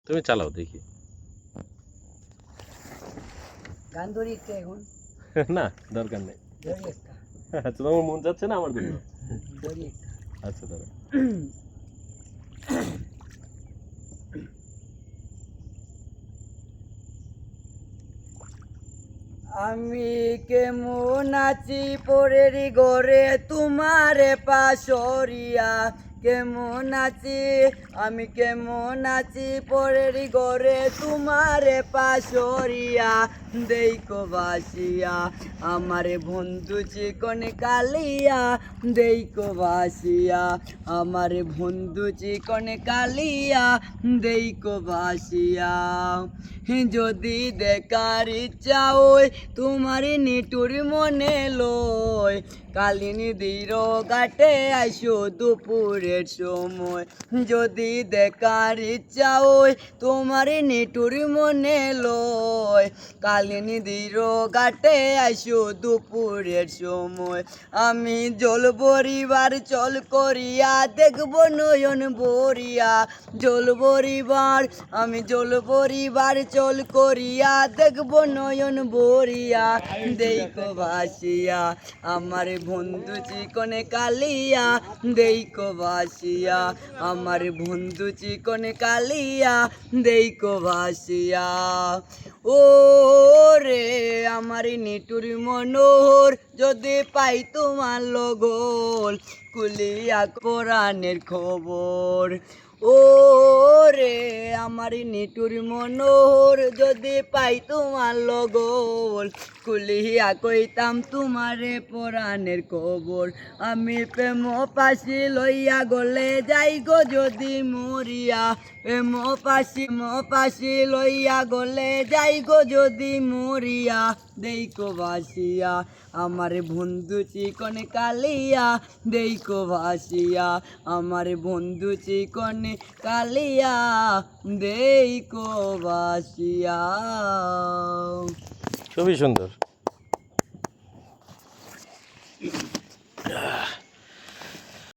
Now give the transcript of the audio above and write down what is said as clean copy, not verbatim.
তুমি চালাও দেখি। গান ধরি একটা এখন না দরকার নেই। ধরি একটা আচ্ছা তোমার মন যাচ্ছে না আমার জন্য? ধরি একটা আচ্ছা ধরো। আমি কেমন আছি পরের ঘরে তোমারে পাশরিয়া, কেমন আছি আমি কেমন আছি পরের ঘরে তোমারে পাশরিয়া, দেখো বাসিয়া আমার বন্ধু চিকন কালিয়া, দেখো বাসিয়া আমার বন্ধু চিকন কালিয়া, দেখো বাসিয়া। যদি দেখার ইচ্ছা হয় তোমার নিটুর মনে লয়, কালিনী দীর ঘাটে আইসো দুপুরের সময়। যদি দেখার ইচ্ছা হয় তোমার নিটুর মনে লয়, কালিনী দীর ঘাটে আইসো দুপুরের সময়। আমি জল ভরিবার চল করিয়া দেখব নয়ন ভরিয়া, জল ভরিবার আমি জল ভরিবার চল করিয়া দেখব নয়ন ভরিয়া, দেখো ভাসিয়া আমার বন্ধু চিকন কালিয়া, দেখো ভাসিয়া আমার বন্ধু চিকন কালিয়া, দেখো ভাসিয়া। ও রে আমার নিটুর মনোহর যদি পাই তোমার লগল, কুলিয়া কোরআনের খবর। ও রে আমার নিটুর মনোহর যদি পাই তোমার লগল, কুলিয়া কইতাম তোমারে পরাণের খবর। আমি প্রেম পাশি লইয়া গলে যাই গো যদি মরিয়া, প্রেম পাশি লইয়া গলে যাই গো যদি মরিয়া, দেখো ভাসিয়া আমার বন্ধু চিকন কালিয়া, দেখো ভাসিয়া আমার বন্ধু চিকন কালিয়া, দেখো ভাসিয়া। খুবই সুন্দর।